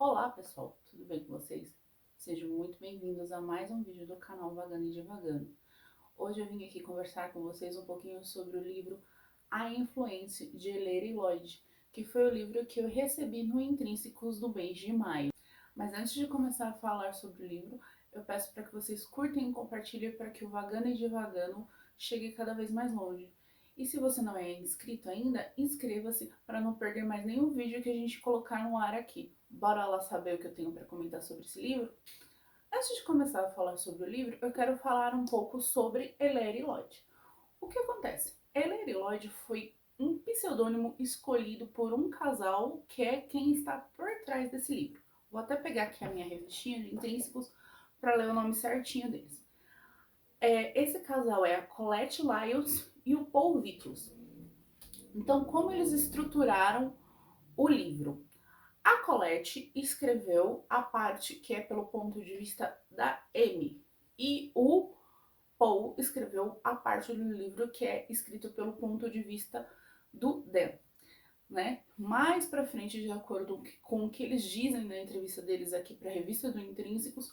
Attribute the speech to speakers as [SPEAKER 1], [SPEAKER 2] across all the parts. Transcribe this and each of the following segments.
[SPEAKER 1] Olá pessoal, tudo bem com vocês? Sejam muito bem-vindos a mais um vídeo do canal Vagando e Divagando. Hoje eu vim aqui conversar com vocês um pouquinho sobre o livro A Influência de Larry Lloyd, que foi o livro que eu recebi no Intrínsecos do mês de maio. Mas antes de começar a falar sobre o livro, eu peço para que vocês curtem e compartilhem para que o Vagando e Divagando chegue cada vez mais longe. E se você não é inscrito ainda, inscreva-se para não perder mais nenhum vídeo que a gente colocar no ar aqui. Bora lá saber o que eu tenho para comentar sobre esse livro? Antes de começar a falar sobre o livro, eu quero falar um pouco sobre Larry Lloyd. O que acontece? Larry Lloyd foi um pseudônimo escolhido por um casal que é quem está por trás desse livro. Vou até pegar aqui a minha revistinha de intrínsecos para ler o nome certinho deles. Esse casal é a Colette Lyles e o Paul Vitrus. Então, como eles estruturaram o livro? A Colette escreveu a parte que é pelo ponto de vista da Amy e o Paul escreveu a parte do livro que é escrito pelo ponto de vista do Dan, né? Mais para frente, de acordo com o que eles dizem na entrevista deles aqui para a revista do Intrínsecos,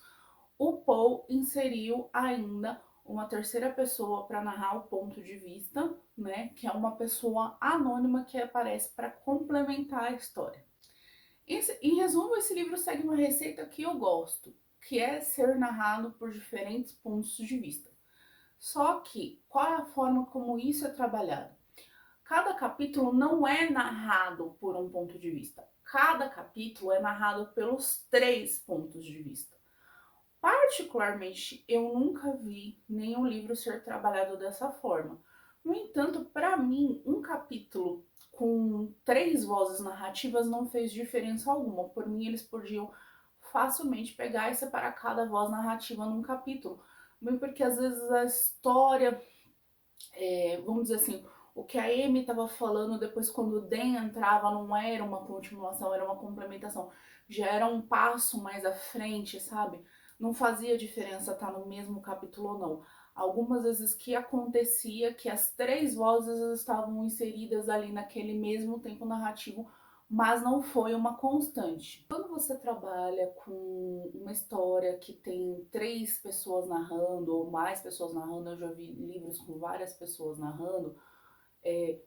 [SPEAKER 1] o Paul inseriu ainda uma terceira pessoa para narrar o ponto de vista, né? Que é uma pessoa anônima que aparece para complementar a história. Em resumo, esse livro segue uma receita que eu gosto, que é ser narrado por diferentes pontos de vista. Só que, qual é a forma como isso é trabalhado? Cada capítulo não é narrado por um ponto de vista. Cada capítulo é narrado pelos três pontos de vista. Particularmente, eu nunca vi nenhum livro ser trabalhado dessa forma. No entanto, para mim, um capítulo com três vozes narrativas não fez diferença alguma. Por mim, eles podiam facilmente pegar e separar cada voz narrativa num capítulo. Bem porque às vezes a história, vamos dizer assim, o que a Amy estava falando depois quando o Dan entrava não era uma continuação, era uma complementação. Já era um passo mais à frente, sabe? Não fazia diferença estar no mesmo capítulo ou não. Algumas vezes que acontecia que as três vozes estavam inseridas ali naquele mesmo tempo narrativo, mas não foi uma constante. Quando você trabalha com uma história que tem três pessoas narrando ou mais pessoas narrando, eu já vi livros com várias pessoas narrando,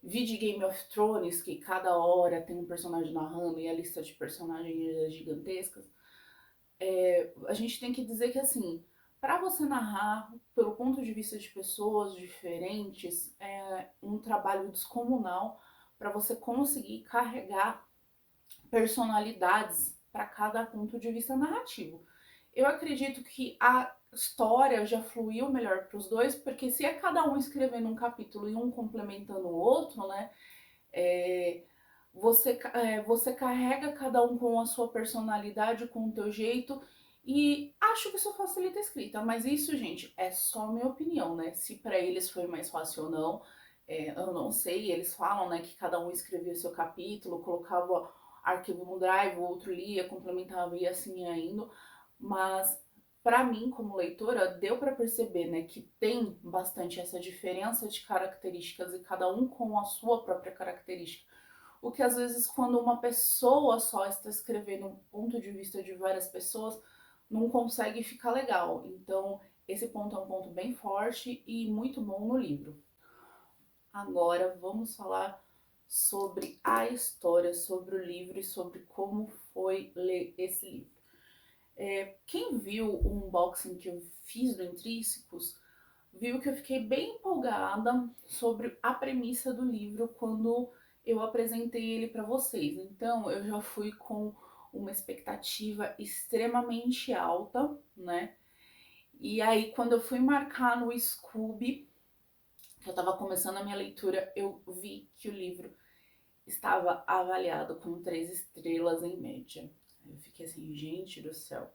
[SPEAKER 1] vi de Game of Thrones, que cada hora tem um personagem narrando e a lista de personagens é gigantesca. A gente tem que dizer que, assim, para você narrar pelo ponto de vista de pessoas diferentes, é um trabalho descomunal para você conseguir carregar personalidades para cada ponto de vista narrativo. Eu acredito que a história já fluiu melhor para os dois, porque se é cada um escrevendo um capítulo e um complementando o outro, né? É, você carrega cada um com a sua personalidade, com o teu jeito, e acho que isso facilita a escrita. Mas isso, gente, é só minha opinião, né? Se para eles foi mais fácil ou não, eu não sei. Eles falam, né, que cada um escrevia seu capítulo, colocava arquivo no Drive, o outro lia, complementava e assim ia indo. Mas para mim, como leitora, deu para perceber, né, que tem bastante essa diferença de características e cada um com a sua própria característica. O que às vezes quando uma pessoa só está escrevendo um ponto de vista de várias pessoas, não consegue ficar legal. Então, esse ponto é um ponto bem forte e muito bom no livro. Agora vamos falar sobre a história, sobre o livro e sobre como foi ler esse livro. Quem viu o unboxing que eu fiz do Intrínsecos, viu que eu fiquei bem empolgada sobre a premissa do livro quando eu apresentei ele para vocês. Então, eu já fui com uma expectativa extremamente alta, né? E aí, quando eu fui marcar no Scooby, que eu estava começando a minha leitura, eu vi que o livro estava avaliado com 3 estrelas em média. Eu fiquei assim, gente do céu.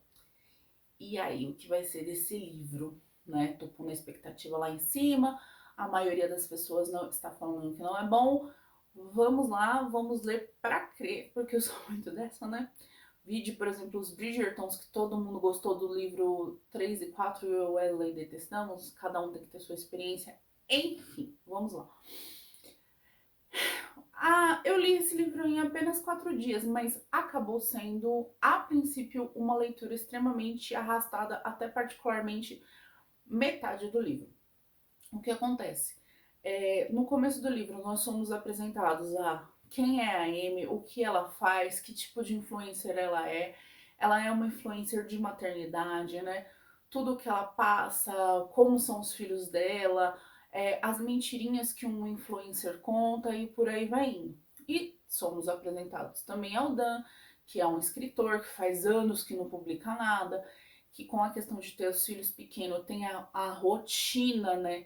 [SPEAKER 1] E aí, o que vai ser desse livro, né? Tô com a expectativa lá em cima, a maioria das pessoas não está falando que não é bom. Vamos lá, vamos ler para crer, porque eu sou muito dessa, né? Vi, por exemplo, os Bridgertons, que todo mundo gostou do livro 3 e 4 e eu e o Wesley detestamos, cada um tem que ter sua experiência. Enfim, vamos lá. Ah, eu li esse livro em apenas 4 dias, mas acabou sendo, a princípio, uma leitura extremamente arrastada, até particularmente metade do livro. O que acontece? No começo do livro, nós somos apresentados a quem é a Amy, o que ela faz, que tipo de influencer ela é. Ela é uma influencer de maternidade, né? Tudo que ela passa, como são os filhos dela, as mentirinhas que um influencer conta e por aí vai indo. E somos apresentados também ao Dan, que é um escritor que faz anos que não publica nada, que com a questão de ter os filhos pequenos tem a rotina, né?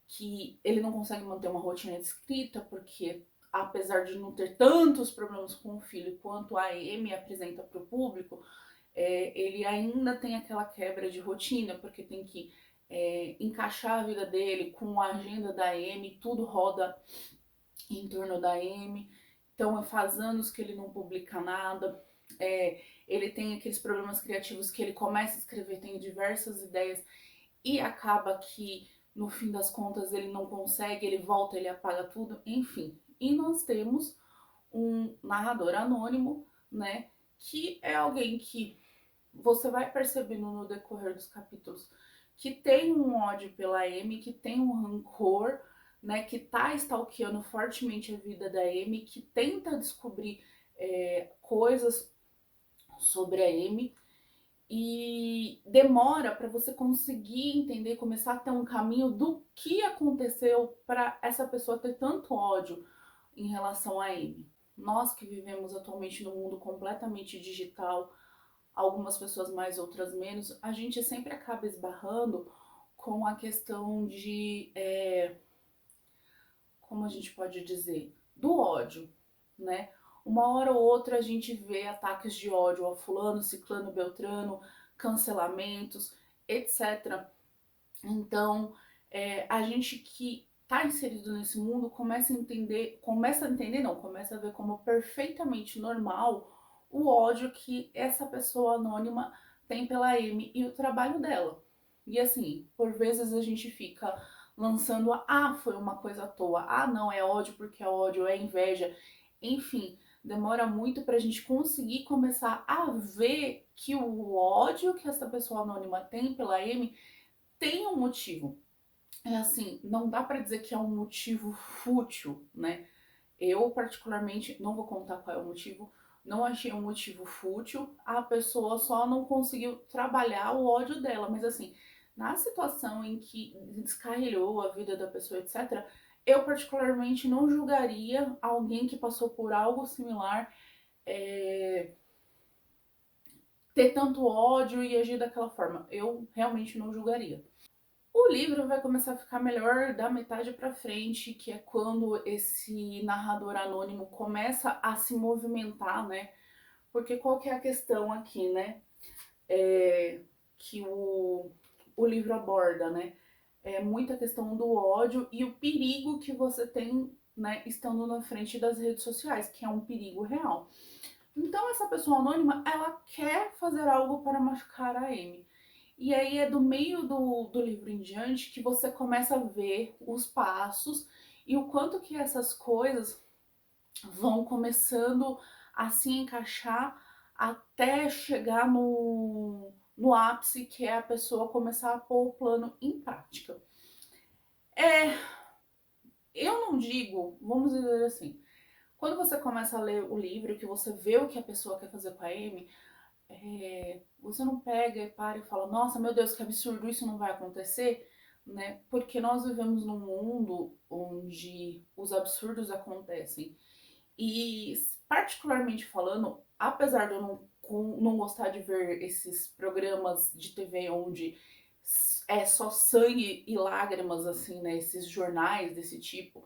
[SPEAKER 1] Que ele não consegue manter uma rotina de escrita, porque apesar de não ter tantos problemas com o filho quanto a Amy apresenta para o público, ele ainda tem aquela quebra de rotina, porque tem que encaixar a vida dele com a agenda da Amy, tudo roda em torno da Amy. Então faz anos que ele não publica nada. Ele tem aqueles problemas criativos que ele começa a escrever, tem diversas ideias e acaba que no fim das contas ele não consegue, ele volta, ele apaga tudo, enfim. E nós temos um narrador anônimo, né, que é alguém que você vai percebendo no decorrer dos capítulos que tem um ódio pela Amy, que tem um rancor, né, que tá stalkeando fortemente a vida da Amy, que tenta descobrir coisas sobre a Amy e demora para você conseguir entender, começar a ter um caminho do que aconteceu para essa pessoa ter tanto ódio em relação a Amy. Nós que vivemos atualmente num mundo completamente digital, algumas pessoas mais, outras menos, a gente sempre acaba esbarrando com a questão de, como a gente pode dizer, do ódio, né? Uma hora ou outra a gente vê ataques de ódio a fulano, ciclano, beltrano, cancelamentos, etc. Então, a gente que está inserido nesse mundo começa a ver como perfeitamente normal o ódio que essa pessoa anônima tem pela Amy e o trabalho dela. E assim, por vezes a gente fica lançando foi uma coisa à toa, não, é ódio porque é ódio, é inveja, enfim, demora muito pra gente conseguir começar a ver que o ódio que essa pessoa anônima tem pela Amy tem um motivo. É assim, não dá para dizer que é um motivo fútil, né? Eu, particularmente, não vou contar qual é o motivo, não achei um motivo fútil, a pessoa só não conseguiu trabalhar o ódio dela, mas assim, na situação em que descarrilhou a vida da pessoa, etc., eu particularmente não julgaria alguém que passou por algo similar ter tanto ódio e agir daquela forma. Eu realmente não julgaria. O livro vai começar a ficar melhor da metade para frente, que é quando esse narrador anônimo começa a se movimentar, né? Porque qual que é a questão aqui, né? Que o livro aborda, né? É muita questão do ódio e o perigo que você tem, né, estando na frente das redes sociais, que é um perigo real. Então essa pessoa anônima, ela quer fazer algo para machucar a Amy. E aí é do meio do livro em diante que você começa a ver os passos e o quanto que essas coisas vão começando a se encaixar até chegar no ápice, que é a pessoa começar a pôr o plano em prática. É, eu não digo, vamos dizer assim, quando você começa a ler o livro, que você vê o que a pessoa quer fazer com a Amy, você não pega e para e fala, nossa, meu Deus, que absurdo, isso não vai acontecer, né? Porque nós vivemos num mundo onde os absurdos acontecem. E, particularmente falando, apesar de eu não gostar de ver esses programas de TV onde é só sangue e lágrimas, assim, né? Esses jornais desse tipo,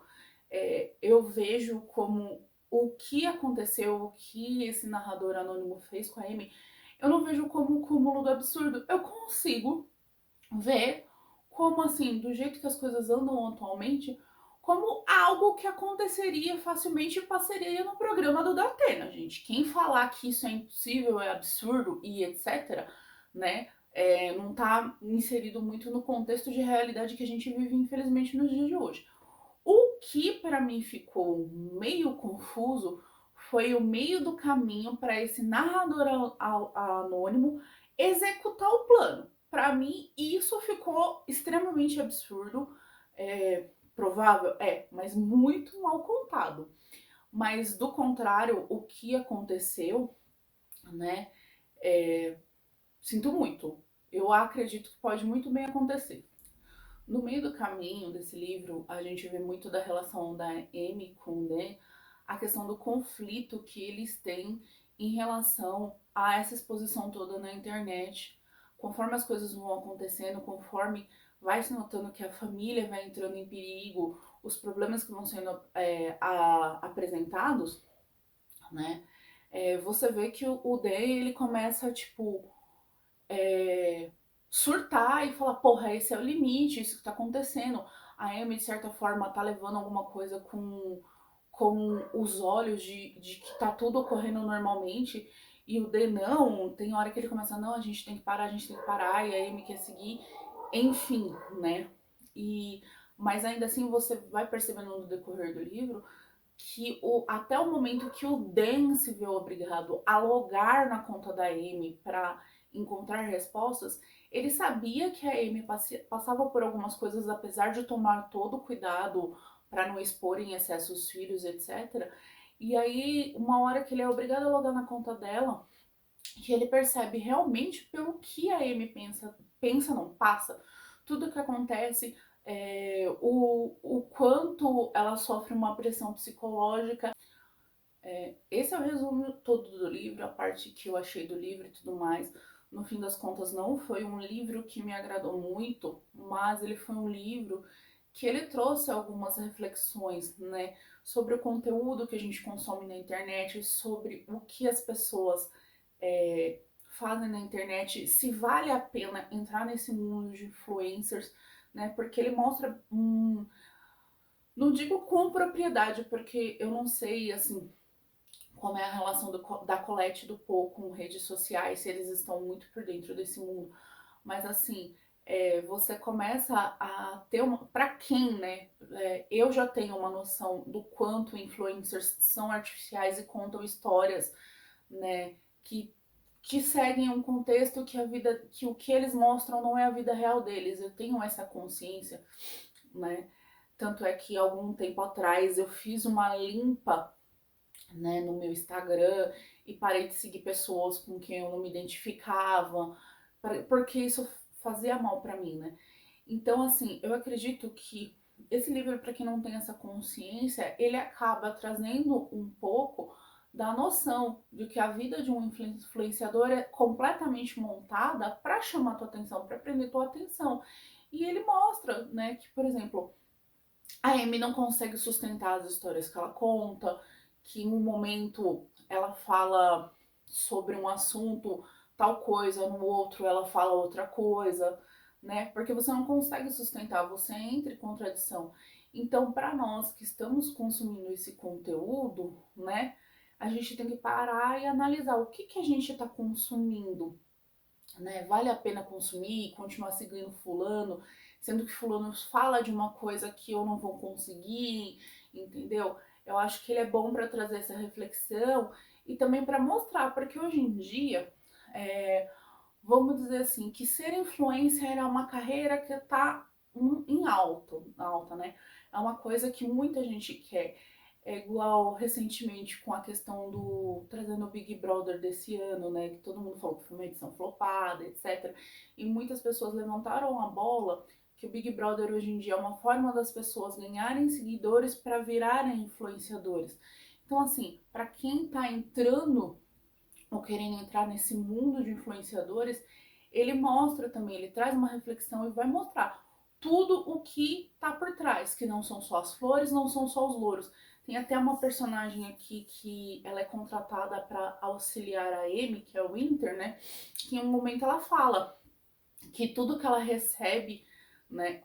[SPEAKER 1] eu vejo como o que aconteceu, o que esse narrador anônimo fez com a Amy, eu não vejo como o cúmulo do absurdo. Eu consigo ver como, assim, do jeito que as coisas andam atualmente, como algo que aconteceria facilmente e passaria no programa do Datena, gente. Quem falar que isso é impossível, é absurdo e etc., né, não tá inserido muito no contexto de realidade que a gente vive, infelizmente, nos dias de hoje. O que para mim ficou meio confuso foi o meio do caminho para esse narrador anônimo executar o plano. Para mim, isso ficou extremamente absurdo. Provável? Mas muito mal contado. Mas do contrário, o que aconteceu, né? É, sinto muito. Eu acredito que pode muito bem acontecer. No meio do caminho desse livro, a gente vê muito da relação da Amy com o Dan, a questão do conflito que eles têm em relação a essa exposição toda na internet. Conforme as coisas vão acontecendo, conforme vai se notando que a família vai entrando em perigo, os problemas que vão sendo apresentados, né? Você vê que o Dan, ele começa, tipo, surtar e falar, porra, esse é o limite, isso que tá acontecendo. A Amy, de certa forma, tá levando alguma coisa com os olhos de que tá tudo ocorrendo normalmente. E o D não, tem hora que ele começa, não, a gente tem que parar, a gente tem que parar, e a Amy quer seguir. Enfim, né? E, mas ainda assim você vai percebendo no decorrer do livro que até o momento que o Dan se vê obrigado a logar na conta da Amy para encontrar respostas, ele sabia que a Amy passava por algumas coisas, apesar de tomar todo o cuidado para não expor em excesso os filhos, etc. E aí, uma hora que ele é obrigado a logar na conta dela, que ele percebe realmente pelo que a Amy pensa não, passa, tudo que acontece, o quanto ela sofre uma pressão psicológica. Esse é o resumo todo do livro, a parte que eu achei do livro e tudo mais. No fim das contas, não foi um livro que me agradou muito, mas ele foi um livro que ele trouxe algumas reflexões, né, sobre o conteúdo que a gente consome na internet, sobre o que as pessoas é, fazem na internet, se vale a pena entrar nesse mundo de influencers, né, porque ele mostra, não digo com propriedade, porque eu não sei, assim, como é a relação da Colette e do Paul com redes sociais, se eles estão muito por dentro desse mundo. Mas assim, você começa a ter uma. Para quem, né? Eu já tenho uma noção do quanto influencers são artificiais e contam histórias, né? Que seguem um contexto que a vida, que o que eles mostram não é a vida real deles. Eu tenho essa consciência, né? Tanto é que algum tempo atrás eu fiz uma limpa, né, no meu Instagram e parei de seguir pessoas com quem eu não me identificava, porque isso fazia mal para mim, né? Então, assim, eu acredito que esse livro, para quem não tem essa consciência, ele acaba trazendo um pouco da noção de que a vida de um influenciador é completamente montada para chamar tua atenção, para prender tua atenção. E ele mostra, né, que, por exemplo, a Amy não consegue sustentar as histórias que ela conta, que em um momento ela fala sobre um assunto, tal coisa, no outro ela fala outra coisa, né? Porque você não consegue sustentar, você entra em contradição. Então, para nós que estamos consumindo esse conteúdo, né, a gente tem que parar e analisar o que a gente está consumindo, né? Vale a pena consumir, continuar seguindo fulano, sendo que fulano fala de uma coisa que eu não vou conseguir, entendeu? Eu acho que ele é bom para trazer essa reflexão e também para mostrar, porque hoje em dia, é, vamos dizer assim, que ser influencer é uma carreira que está em alta, né? É uma coisa que muita gente quer. É igual recentemente com a questão do trazendo o Big Brother desse ano, né? Que todo mundo falou que foi uma edição flopada, etc. E muitas pessoas levantaram a bola que o Big Brother hoje em dia é uma forma das pessoas ganharem seguidores para virarem influenciadores. Então, assim, para quem está entrando ou querendo entrar nesse mundo de influenciadores, ele mostra também, ele traz uma reflexão e vai mostrar tudo o que tá por trás, que não são só as flores, não são só os louros. Tem até uma personagem aqui que ela é contratada para auxiliar a Amy, que é o Winter, né? Que em um momento ela fala que tudo que ela recebe, né?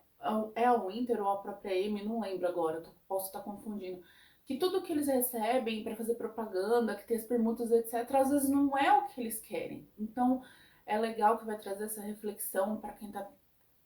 [SPEAKER 1] É a Winter ou a própria Amy, não lembro agora, posso estar confundindo. Que tudo que eles recebem para fazer propaganda, que tem as permutas, etc., às vezes não é o que eles querem. Então é legal que vai trazer essa reflexão para quem está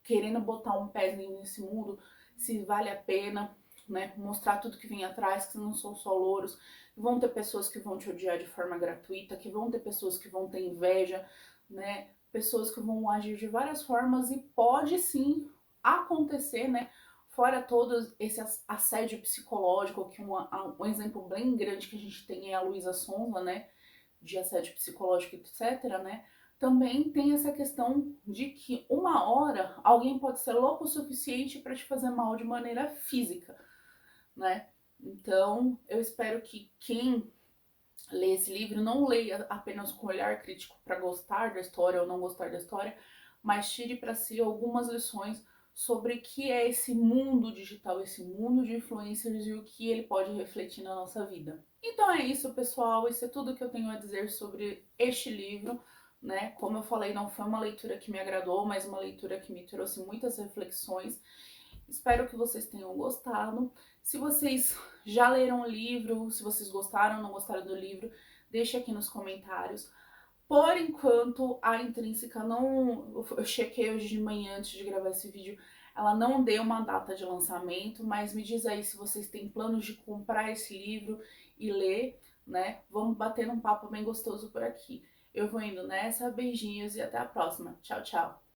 [SPEAKER 1] querendo botar um pezinho nesse mundo, se vale a pena. né? Mostrar tudo que vem atrás, que não são só louros. Vão ter pessoas que vão te odiar de forma gratuita, que vão ter pessoas que vão ter inveja, né? Pessoas que vão agir de várias formas e pode sim acontecer, né? Fora todo esse assédio psicológico, que um exemplo bem grande que a gente tem é a Luísa Sonza, né? De assédio psicológico, etc., né? Também tem essa questão de que uma hora alguém pode ser louco o suficiente para te fazer mal de maneira física, né? Então, eu espero que quem lê esse livro não leia apenas com olhar crítico para gostar da história ou não gostar da história, mas tire para si algumas lições sobre o que é esse mundo digital, esse mundo de influencers e o que ele pode refletir na nossa vida. Então é isso, pessoal. Isso é tudo que eu tenho a dizer sobre este livro. Né? Como eu falei, não foi uma leitura que me agradou, mas uma leitura que me trouxe muitas reflexões. Espero que vocês tenham gostado. Se vocês já leram o livro, se vocês gostaram ou não gostaram do livro, deixe aqui nos comentários. Por enquanto, a Intrínseca não... Eu chequei hoje de manhã antes de gravar esse vídeo. Ela não deu uma data de lançamento, mas me diz aí se vocês têm planos de comprar esse livro e ler, né? Vamos bater um papo bem gostoso por aqui. Eu vou indo nessa, beijinhos e até a próxima. Tchau, tchau!